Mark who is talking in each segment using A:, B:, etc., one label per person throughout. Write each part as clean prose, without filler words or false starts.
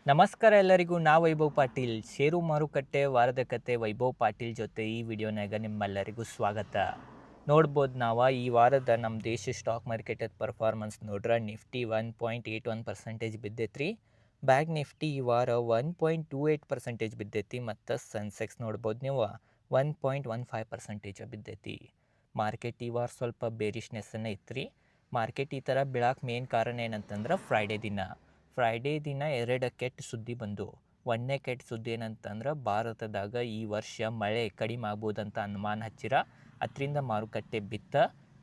A: ನಮಸ್ಕಾರ ಎಲ್ಲರಿಗೂ. ನಾ ವೈಭವ್ ಪಾಟೀಲ್. ಷೇರು ಮಾರುಕಟ್ಟೆ ವಾರದ ಕತೆ ವೈಭವ್ ಪಾಟೀಲ್ ಜೊತೆ ಈ ವಿಡಿಯೋನಾಗ ನಿಮ್ಮೆಲ್ಲರಿಗೂ ಸ್ವಾಗತ. ನೋಡ್ಬೋದು ಈ ವಾರದ ನಮ್ಮ ದೇಶ ಸ್ಟಾಕ್ ಮಾರ್ಕೆಟದ ಪರ್ಫಾರ್ಮೆನ್ಸ್ ನೋಡ್ರೆ ನಿಫ್ಟಿ 1.81% ಬಿದ್ದೈತ್ರಿ. ಬ್ಯಾಂಕ್ ನಿಫ್ಟಿ ಈ ವಾರ 1.28% ಬಿದ್ದೈತಿ. ಮತ್ತು ಸೆನ್ಸೆಕ್ಸ್ ನೋಡ್ಬೋದು ನೀವು 1.15% ಬಿದ್ದೈತಿ. ಮಾರ್ಕೆಟ್ ಈ ವಾರ ಸ್ವಲ್ಪ ಬೇರಿಶ್ನೆಸ್ಸನ್ನು ಇತ್ತು. ಮಾರ್ಕೆಟ್ ಈ ಥರ ಬೀಳಕ್ಕೆ ಮೇನ್ ಕಾರಣ ಏನಂತಂದ್ರೆ ಫ್ರೈಡೇ ದಿನ ಎರಡು ಕೆಟ್ಟ ಸುದ್ದಿ ಬಂದು. ಒಂದನೇ ಕೆಟ್ಟ ಸುದ್ದಿ ಏನಂತಂದ್ರೆ ಭಾರತದಾಗ ಈ ವರ್ಷ ಮಳೆ ಕಡಿಮೆ ಆಗ್ಬೋದಂತ ಅನುಮಾನ ಹಚ್ಚಿರ, ಅದರಿಂದ ಮಾರುಕಟ್ಟೆ ಬಿತ್ತ.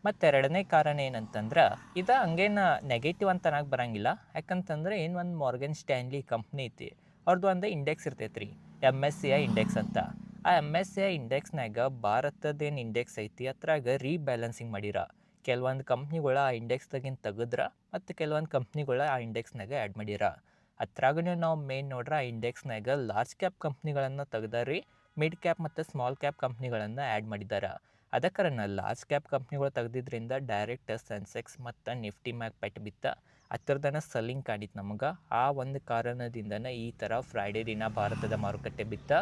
A: ಮತ್ತು ಎರಡನೇ ಕಾರಣ ಏನಂತಂದ್ರೆ ಇದು ಹಂಗೇನು ನೆಗೆಟಿವ್ ಅಂತ ಅನ್ನಕ್ಕೆ ಬರೋಂಗಿಲ್ಲ. ಯಾಕಂತಂದ್ರೆ ಒಂದು ಮಾರ್ಗನ್ ಸ್ಟ್ಯಾನ್ಲಿ ಕಂಪ್ನಿ ಐತಿ, ಅವ್ರದ್ದು ಒಂದು ಇಂಡೆಕ್ಸ್ ಇರ್ತೈತೆ ರೀ, MSCI ಇಂಡೆಕ್ಸ್ ಅಂತ. ಆ MSCI ಇಂಡೆಕ್ಸ್ನಾಗ ಭಾರತದೇನು ಇಂಡೆಕ್ಸ್ ಐತಿ ಅದ್ರಾಗ ರೀಬ್ಯಾಲೆನ್ಸಿಂಗ್ ಮಾಡಿರ. ಕೆಲವೊಂದು ಕಂಪ್ನಿಗಳು ಆ ಇಂಡೆಕ್ಸ್ದಾಗಿನ ತೆಗೆದ್ರ ಮತ್ತು ಕೆಲವೊಂದು ಕಂಪ್ನಿಗಳು ಆ ಇಂಡೆಕ್ಸ್ನಾಗ ಆ್ಯಡ್ ಮಾಡ್ಯಾರ. ಅದ್ರಾಗೂ ನಾವು ಮೇನ್ ನೋಡ್ರೆ ಆ ಇಂಡೆಕ್ಸ್ನಾಗ ಲಾರ್ಜ್ ಕ್ಯಾಪ್ ಕಂಪ್ನಿಗಳನ್ನು ತೆಗ್ದಾರಿ, ಮಿಡ್ ಕ್ಯಾಪ್ ಮತ್ತು ಸ್ಮಾಲ್ ಕ್ಯಾಪ್ ಕಂಪ್ನಿಗಳನ್ನು ಆ್ಯಡ್ ಮಾಡಿದ್ದಾರೆ. ಅದ ಕಾರಣ ಲಾರ್ಜ್ ಕ್ಯಾಪ್ ಕಂಪ್ನಿಗಳು ತೆಗೆದಿದ್ದರಿಂದ ಡೈರೆಕ್ಟ್ ಸೆನ್ಸೆಕ್ಸ್ ಮತ್ತು ನಿಫ್ಟಿ ಮ್ಯಾಗ್ ಪೆಟ್ಟು ಬಿತ್ತ. ಹತ್ತಿರದನ ಸೆಲ್ಲಿಂಗ್ ಕಾಣಿತ್ತು ನಮಗೆ. ಆ ಒಂದು ಕಾರಣದಿಂದನೇ ಈ ಥರ ಫ್ರೈಡೇ ದಿನ ಭಾರತದ ಮಾರುಕಟ್ಟೆ ಬಿತ್ತ.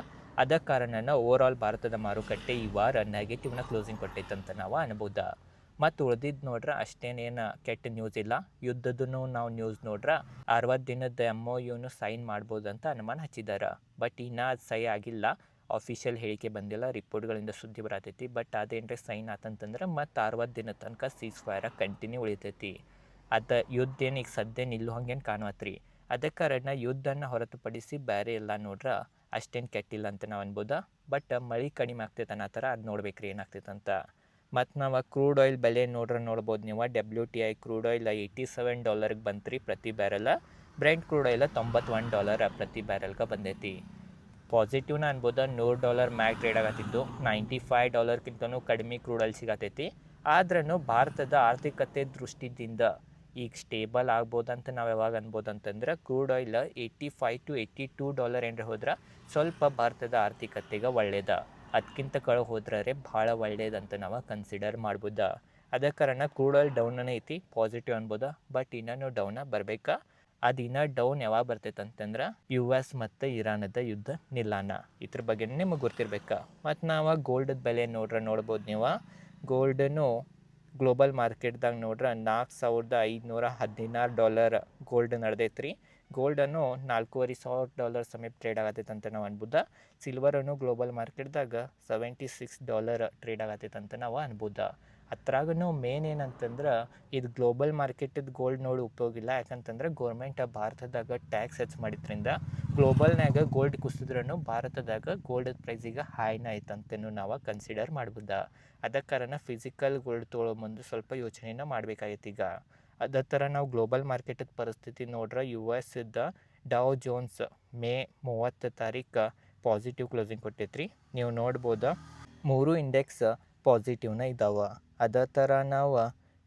A: ಅದ ಕಾರಣನ ಓವರಾಲ್ ಭಾರತದ ಮಾರುಕಟ್ಟೆ ಈ ವಾರ ನೆಗೆಟಿವ್ನ ಕ್ಲೋಸಿಂಗ್ ಕೊಟ್ಟೈತಂತ ನಾವು ಅನ್ಬೋದು. ಮತ್ತು ಉಳ್ದಿದ್ದು ನೋಡ್ರೆ ಅಷ್ಟೇನೇನು ಕೆಟ್ಟ ನ್ಯೂಸ್ ಇಲ್ಲ. ಯುದ್ಧದೂ ನಾವು ನ್ಯೂಸ್ ನೋಡ್ರೆ 60 ದಿನದ MOUನು ಸೈನ್ ಮಾಡ್ಬೋದು ಅಂತ ಅನುಮಾನ ಹಚ್ಚಿದ್ದಾರೆ. ಬಟ್ ಇನ್ನೂ ಅದು ಸಹಿ ಆಗಿಲ್ಲ, ಆಫಿಷಿಯಲ್ ಹೇಳಿಕೆ ಬಂದಿಲ್ಲ, ರಿಪೋರ್ಟ್ಗಳಿಂದ ಸುದ್ದಿ ಬರತೈತಿ. ಬಟ್ ಅದೇನ್ರಿ ಸೈನ್ ಆತಂತಂದ್ರೆ ಮತ್ತು 60 ದಿನ ತನಕ ಸೀಸ್ ಫೈರ್ ಕಂಟಿನ್ಯೂ ಉಳಿತೈತಿ. ಅದು ಯುದ್ಧ ಏನು ಈಗ ಸದ್ಯ ನಿಲ್ಲೋ ಹಂಗೇನು ಕಾಣುವತ್ರಿ. ಅದೇ ಕಾರಣ ಯುದ್ಧನ ಹೊರತುಪಡಿಸಿ ಬೇರೆ ಎಲ್ಲ ನೋಡ್ರೆ ಅಷ್ಟೇನು ಕೆಟ್ಟಿಲ್ಲ ಅಂತ ನಾವು ಅನ್ಬೋದು. ಬಟ್ ಮಳೆ ಕಡಿಮೆ ಆಗ್ತೈತೆ ಅನ್ನೋ ಥರ ಅದು ನೋಡ್ಬೇಕ್ರಿ ಏನಾಗ್ತೈತೆ ಅಂತ. ಮತ್ತು ನಾವು ಕ್ರೂಡ್ ಆಯಿಲ್ ಬೆಲೆ ನೋಡ್ಬೋದು ನೀವು. WTI ಕ್ರೂಡ್ ಆಯಿಲ್ $87 ಬಂತು ರೀ ಪ್ರತಿ ಬ್ಯಾರಲ್. ಬ್ರೆಂಟ್ ಕ್ರೂಡ್ ಆಯಿಲ್ $91 ಪ್ರತಿ ಬ್ಯಾರಲ್ಗೆ ಬಂದೈತಿ. ಪಾಸಿಟಿವ್ನ ಅನ್ಬೋದು. $100 ಮ್ಯಾಗ್ ಟ್ರೇಡ್ ಆಗತ್ತಿದ್ದು, $95ಕಿಂತನೂ ಕಡಿಮೆ ಕ್ರೂಡ್ ಆಯಿಲ್ ಸಿಗತೈತಿ. ಆದ್ರೂ ಭಾರತದ ಆರ್ಥಿಕತೆ ದೃಷ್ಟಿಯಿಂದ ಈಗ ಸ್ಟೇಬಲ್ ಆಗ್ಬೋದಂತ ನಾವು ಯಾವಾಗ ಅನ್ಬೋದು ಅಂತಂದ್ರೆ ಕ್ರೂಡ್ ಆಯಿಲ್ $85 to $82 ಏನ್ರ ಹೋದ್ರೆ ಸ್ವಲ್ಪ ಭಾರತದ ಆರ್ಥಿಕತೆಗೆ ಒಳ್ಳೇದು. ಅದಕ್ಕಿಂತ ಕೆಳಗೆ ಹೋದ್ರೆ ಭಾಳ ಒಳ್ಳೇದಂತ ನಾವು ಕನ್ಸಿಡರ್ ಮಾಡ್ಬೋದು. ಅದೇ ಕಾರಣ ಕ್ರೂಡ್ ಆಯಿಲ್ ಡೌನನೇ ಐತಿ, ಪಾಸಿಟಿವ್ ಅನ್ಬೋದು. ಬಟ್ ಇನ್ನೂ ಡೌನ ಬರಬೇಕಾ. ಅದು ಇನ್ನೂ ಡೌನ್ ಯಾವಾಗ ಬರ್ತೈತೆ ಅಂತಂದ್ರೆ US ಮತ್ತು ಇರಾನದ ಯುದ್ಧ ನಿಲ್ಲಾನ. ಇದ್ರ ಬಗ್ಗೆ ನಿಮಗೆ ಗೊತ್ತಿರ್ಬೇಕು. ಮತ್ತು ನಾವು ಗೋಲ್ಡದ ಬೆಲೆ ನೋಡ್ಬೋದು ನೀವು. ಗೋಲ್ಡನ್ನು ಗ್ಲೋಬಲ್ ಮಾರ್ಕೆಟ್ದಾಗ ನೋಡ್ರೆ $4,516 ಗೋಲ್ಡ್ ನಡೆದೈತೆ ರೀ. ಗೋಲ್ಡನ್ನು $4,500 ಸಮೇತ ಟ್ರೇಡ್ ಆಗತ್ತೈತೆ ಅಂತ ನಾವು ಅನ್ಬೋದು. ಸಿಲ್ವರನ್ನು ಗ್ಲೋಬಲ್ ಮಾರ್ಕೆಟ್ದಾಗ $76 ಟ್ರೇಡ್ ಆಗತ್ತೈತೆ ಅಂತ ನಾವು ಅನ್ಬೋದು. ಅದ್ರಾಗೂ ಮೇನ್ ಏನಂತಂದ್ರೆ ಇದು ಗ್ಲೋಬಲ್ ಮಾರ್ಕೆಟದ ಗೋಲ್ಡ್ ನೋಡಿ ಉಪಯೋಗ ಇಲ್ಲ. ಯಾಕಂತಂದ್ರೆ ಗೌರ್ಮೆಂಟ್ ಭಾರತದಾಗ ಟ್ಯಾಕ್ಸ್ ಹೆಚ್ಚು ಮಾಡಿದ್ರಿಂದ ಗ್ಲೋಬಲ್ನಾಗ ಗೋಲ್ಡ್ ಕುಸಿದ್ರೂ ಭಾರತದಾಗ ಗೋಲ್ಡ್ ಪ್ರೈಸಿಗೆ ಹೈನ ಐತಂತನೂ ನಾವು ಕನ್ಸಿಡರ್ ಮಾಡ್ಬೋದು. ಅದ ಕಾರಣ ಫಿಸಿಕಲ್ ಗೋಲ್ಡ್ ತೊಗೊಳ್ಳೋ ಮುಂದೆ ಸ್ವಲ್ಪ ಯೋಚನೆನ ಮಾಡಬೇಕಾಗೈತಿ ಈಗ. ಅದೇ ಥರ ನಾವು ಗ್ಲೋಬಲ್ ಮಾರ್ಕೆಟದ ಪರಿಸ್ಥಿತಿ ನೋಡ್ರೆ US Dow Jones May 30 positive closing ಕೊಟ್ಟೈತ್ರಿ. ನೀವು ನೋಡ್ಬೋದು 3 ಇಂಡೆಕ್ಸ್ ಪಾಸಿಟಿವ್ನ ಇದ್ದಾವೆ. ಅದೇ ಥರ ನಾವು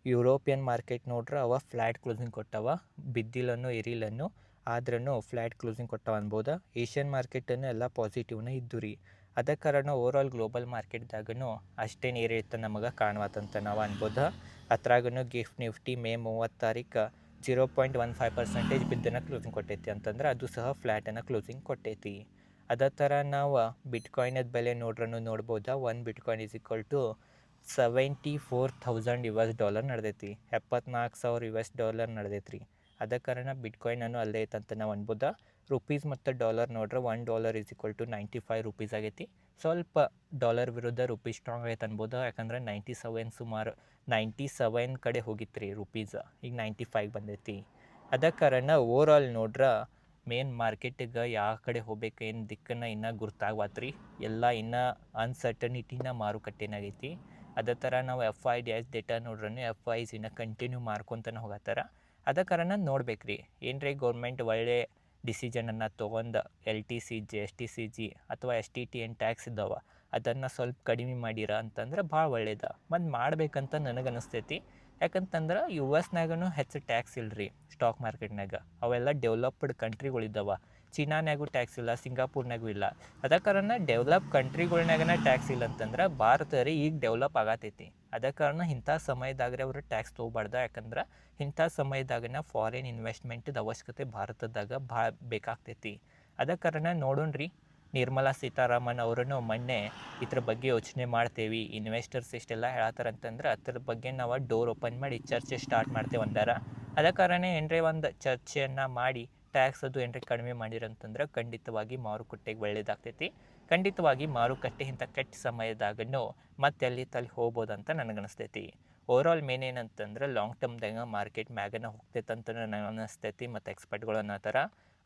A: ಯುರೋಪಿಯನ್ ಮಾರ್ಕೆಟ್ ನೋಡ್ರೆ ಅವ ಫ್ಲ್ಯಾಟ್ ಕ್ಲೋಸಿಂಗ್ ಕೊಟ್ಟವ, ಬಿದ್ದಿಲ್ಲನ್ನು ಏರಿಲ್ಲನ್ನು, ಆದ್ರೂ ಫ್ಲ್ಯಾಟ್ ಕ್ಲೋಸಿಂಗ್ ಕೊಟ್ಟವ ಅನ್ಬೋದು. ಏಷ್ಯನ್ ಮಾರ್ಕೆಟನ್ನು ಎಲ್ಲ ಪಾಸಿಟಿವ್ನ ಇದ್ದು ರೀ. ಅದೇ ಕಾರಣ ಓವರಾಲ್ ಗ್ಲೋಬಲ್ ಮಾರ್ಕೆಟ್ದಾಗೂ ಅಷ್ಟೇನು ಏರಿತ್ತು ನಮಗೆ ಕಾಣುವತ್ತಂತ ನಾವು ಅನ್ಬೋದು. ಅದ್ರಾಗೂ ನಿಫ್ಟಿ ಮೇ 30 0.15% ಬಿದ್ದನ್ನು ಕ್ಲೋಸಿಂಗ್ ಕೊಟ್ಟೈತಿ ಅಂತಂದ್ರೆ ಅದು ಸಹ ಫ್ಲ್ಯಾಟನ್ನು ಕ್ಲೋಸಿಂಗ್ ಕೊಟ್ಟೈತಿ. ಅದೇ ಥರ ನಾವು ಬಿಟ್ಕಾಯಿನದ ಬೆಲೆ ನೋಡ್ಬೋದು. 1 ಬಿಟ್ಕಾಯಿನ್ $74,000 ನಡೆದೈತಿ. $74,000 ನಡೆದೈತಿ ರೀ. ಅದೇ ಕಾರಣ ಬಿಟ್ಕಾಯಿನನ್ನು ಅಲ್ಲೇ ಐತಂತ ನಾವು ಅನ್ಬೋದು. ರುಪೀಸ್ ಮತ್ತು ಡಾಲರ್ ನೋಡ್ರೆ $1 95 ಆಗೈತಿ. ಸ್ವಲ್ಪ ಡಾಲರ್ ವಿರುದ್ಧ ರುಪೀಸ್ ಸ್ಟ್ರಾಂಗ್ ಆಗೈತೆ ಅನ್ಬೋದು. ಯಾಕಂದ್ರೆ 97 ಸುಮಾರು 97 ಕಡೆ ಹೋಗಿತ್ತು ರೀ ರುಪೀಸ್, ಈಗ 95 ಬಂದೈತಿ. ಅದೇ ಕಾರಣ ಓವರಾಲ್ ನೋಡ್ರೆ ಮೇನ್ ಮಾರ್ಕೆಟಿಗೆ ಯಾವ ಕಡೆ ಹೋಗ್ಬೇಕು ಏನು ದಿಕ್ಕನ್ನು ಇನ್ನೂ ಗುರ್ತಾಗ್ವಾತ್ರಿ. ಎಲ್ಲ ಇನ್ನೂ ಅನ್ಸರ್ಟನಿಟಿನ ಮಾರುಕಟ್ಟೆನಾಗೈತಿ. ಅದೇ ಥರ ನಾವು FIDS ಡೇಟಾ ನೋಡ್ರೂ FIs ಇನ್ನೂ ಕಂಟಿನ್ಯೂ ಮಾರ್ಕೊತಾನೆ ಹೋಗತ್ತಾರ. ಅದೇ ಕಾರಣ ನೋಡ್ಬೇಕ್ರಿ ಏನ್ರಿ ಗೌರ್ಮೆಂಟ್ ಒಳ್ಳೆ ಡಿಸಿಷನನ್ನು ತೊಗೊಂಡು LTC GST ಅಥವಾ STT ಏನು ಟ್ಯಾಕ್ಸ್ ಇದ್ದಾವೆ ಅದನ್ನು ಸ್ವಲ್ಪ ಕಡಿಮೆ ಮಾಡಿರ ಅಂತಂದ್ರೆ ಭಾಳ ಒಳ್ಳೇದು. ಮತ್ತು ಮಾಡ್ಬೇಕಂತ ನನಗೆ ಅನಿಸ್ತೈತಿ. ಯಾಕಂತಂದ್ರೆ ಯು ಎಸ್ನಾಗೂ ಹೆಚ್ಚು ಟ್ಯಾಕ್ಸ್ ಇಲ್ಲರಿ ಸ್ಟಾಕ್ ಮಾರ್ಕೆಟ್ನಾಗ. ಅವೆಲ್ಲ ಡೆವಲಪ್ಡ್ ಕಂಟ್ರಿಗಳಿದ್ದಾವೆ. ಚೀನಾನ್ಯಾಗೂ ಟ್ಯಾಕ್ಸ್ ಇಲ್ಲ, ಸಿಂಗಾಪುರ್ನಾಗೂ ಇಲ್ಲ. ಅದ ಕಾರಣ ಡೆವಲಪ್ ಕಂಟ್ರಿಗಳ್ನಾಗನ ಟ್ಯಾಕ್ಸ್ ಇಲ್ಲ ಅಂತಂದ್ರೆ ಭಾರತ ರೀ ಈಗ ಡೆವಲಪ್ ಆಗತೈತಿ. ಅದ ಕಾರಣ ಇಂಥ ಸಮಯದಾಗ್ರೆ ಅವರು ಟ್ಯಾಕ್ಸ್ ತೊಗೊಬಾರ್ದು. ಯಾಕಂದ್ರೆ ಇಂಥ ಸಮಯದಾಗನ ಫಾರಿನ್ ಇನ್ವೆಸ್ಟ್ಮೆಂಟ್ದ ಅವಶ್ಯಕತೆ ಭಾರತದಾಗ ಭಾಳ ಬೇಕಾಗ್ತೈತಿ. ಅದ ಕಾರಣ ನೋಡೋಣ್ರಿ, ನಿರ್ಮಲಾ ಸೀತಾರಾಮನ್ ಅವರನ್ನು ಮೊನ್ನೆ ಇದ್ರ ಬಗ್ಗೆ ಯೋಚನೆ ಮಾಡ್ತೇವೆ, ಇನ್ವೆಸ್ಟರ್ಸ್ ಇಷ್ಟೆಲ್ಲ ಹೇಳತ್ತಾರಂತಂದ್ರೆ ಅದ್ರ ಬಗ್ಗೆ ನಾವು ಡೋರ್ ಓಪನ್ ಮಾಡಿ ಚರ್ಚೆ ಸ್ಟಾರ್ಟ್ ಮಾಡ್ತೇವೆ ಅಂದಾರ. ಅದ ಕಾರಣ ಏನರೇ ಒಂದು ಚರ್ಚೆಯನ್ನು ಮಾಡಿ ಟ್ಯಾಕ್ಸ್ ಅದು ಏನರೇ ಕಡಿಮೆ ಮಾಡಿರಂತಂದ್ರೆ ಖಂಡಿತವಾಗಿ ಮಾರುಕಟ್ಟೆಗೆ ಒಳ್ಳೇದಾಗ್ತೈತಿ. ಖಂಡಿತವಾಗಿ ಮಾರುಕಟ್ಟೆ ಇಂಥ ಕೆಟ್ಟ ಸಮಯದಾಗೂ ಮತ್ತೆ ಅಲ್ಲಿ ತಲೆ ಹೋಗ್ಬೋದಂತ ನನಗನ್ನಿಸ್ತೈತಿ. ಓವರಾಲ್ ಮೇನ್ ಏನಂತಂದ್ರೆ ಲಾಂಗ್ ಟರ್ಮ್ದಾಗ ಮಾರ್ಕೆಟ್ ಮ್ಯಾಗನ ಹೋಗ್ತೈತೆ ಅಂತ ನನಗೆ ಅನ್ನಿಸ್ತೈತಿ. ಮತ್ತು ಎಕ್ಸ್ಪರ್ಟ್ಗಳು ಅನ್ನೋ ಥರ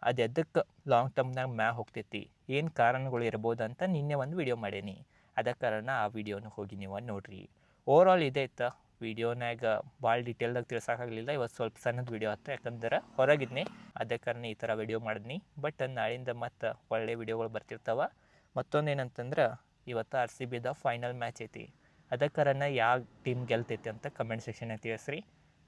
A: ಅದು ಎದಕ್ಕೆ ಲಾಂಗ್ ಟರ್ಮ್ನಾಗ ಮ್ಯಾಗ ಹೋಗ್ತೈತಿ, ಏನು ಕಾರಣಗಳು ಇರ್ಬೋದು ಅಂತ ನಿನ್ನೆ ಒಂದು ವಿಡಿಯೋ ಮಾಡೀನಿ. ಅದ ಕಾರಣ ಆ ವಿಡಿಯೋನ ಹೋಗಿ ನೀವು ನೋಡಿರಿ. ಓವರಾಲ್ ಇದೇ ಇತ್ತು ವಿಡಿಯೋನಾಗ ಭಾಳ ಡೀಟೇಲ್ದಾಗ ತಿಳ್ಸೋಕ್ಕಾಗಲಿಲ್ಲ. ಇವತ್ತು ಸ್ವಲ್ಪ ಸಣ್ಣದ ವಿಡಿಯೋ ಆಯ್ತು, ಯಾಕಂದ್ರೆ ಹೊರಗಿದ್ನಿ. ಅದೇ ಕಾರಣ ಈ ಥರ ವಿಡಿಯೋ ಮಾಡಿದ್ನಿ. ಬಟ್ ನಾಳಿಂದ ಮತ್ತು ಒಳ್ಳೆ ವಿಡಿಯೋಗಳು ಬರ್ತಿರ್ತಾವೆ. ಮತ್ತೊಂದು ಏನಂತಂದ್ರೆ ಇವತ್ತು RCBದ ಫೈನಲ್ ಮ್ಯಾಚ್ ಐತಿ. ಅದ ಕಾರಣ ಯಾವ ಟೀಮ್ ಗೆಲ್ತೈತಿ ಅಂತ ಕಮೆಂಟ್ ಸೆಕ್ಷನ್ನಾಗ ತಿಳಿಸ್ರಿ.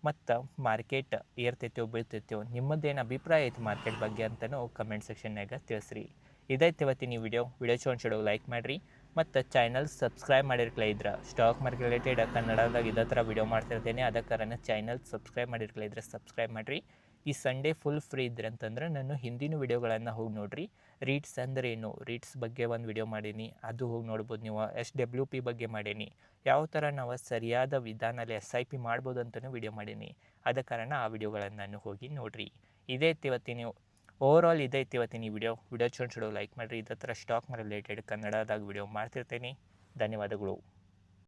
A: ಮತ್ತು ಮಾರ್ಕೆಟ್ ಏರ್ತೈತೋ ಬೀಳ್ತೈತೋ ನಿಮ್ಮದೇನು ಅಭಿಪ್ರಾಯ ಐತಿ ಮಾರ್ಕೆಟ್ ಬಗ್ಗೆ ಅಂತಲೂ ಕಮೆಂಟ್ ಸೆಕ್ಷನ್ನಾಗ ತಿಳಿಸ್ರಿ. ಇದೈತೆ ಇವತ್ತಿನ ವಿಡಿಯೋ ಚೊಂಚಡೋ ಲೈಕ್ ಮಾಡಿರಿ. ಮತ್ತು ಚಾನಲ್ ಸಬ್ಸ್ಕ್ರೈಬ್ ಮಾಡಿರ್ಕಲ ಇದ್ರೆ ಸ್ಟಾಕ್ ಮಾರ್ಕೆಟ್ ರಿಲೇಟೆಡ್ ಕನ್ನಡದಾಗ ಇದೇ ಥರ ವಿಡಿಯೋ ಮಾಡ್ತಿರ್ತೇನೆ. ಅದ ಕಾರಣ ಚಾನಲ್ ಸಬ್ಸ್ಕ್ರೈಬ್ ಮಾಡಿರ್ಕಲ ಇದ್ರೆ ಸಬ್ಸ್ಕ್ರೈಬ್ ಮಾಡಿರಿ. ಈ ಸಂಡೇ ಫುಲ್ ಫ್ರೀ ಇದ್ರೆ ಅಂತಂದ್ರೆ ನಾನು ಹಿಂದಿನ ವಿಡಿಯೋಗಳನ್ನು ಹೋಗಿ ನೋಡಿರಿ. ರೀಟ್ಸ್ ಅಂದ್ರೆ ಏನು, ರೀಟ್ಸ್ ಬಗ್ಗೆ ಒಂದು ವಿಡಿಯೋ ಮಾಡೀನಿ, ಅದು ಹೋಗಿ ನೋಡ್ಬೋದು ನೀವು. SWP ಬಗ್ಗೆ ಮಾಡೀನಿ, ಯಾವ ಥರ ನಾವು ಸರಿಯಾದ ವಿಧಾನಲ್ಲಿ SIP ಮಾಡ್ಬೋದು ಅಂತಲೂ ವಿಡಿಯೋ ಮಾಡೀನಿ. ಆದ ಕಾರಣ ಆ ವಿಡಿಯೋಗಳನ್ನು ನಾನು ಹೋಗಿ ನೋಡಿರಿ. ಇದೇ ಇವತ್ತಿನ ಓವರಾಲ್ ಇದೈತಿ ಇವತ್ತಿನ ವಿಡಿಯೋ ಚೊಂಚಡೋ ಲೈಕ್ ಮಾಡಿರಿ. ಇದೇ ಥರ ಸ್ಟಾಕ್ ರಿಲೇಟೆಡ್ ಕನ್ನಡದಾಗ ವಿಡಿಯೋ ಮಾಡ್ತಿರ್ತೀನಿ. ಧನ್ಯವಾದಗಳು.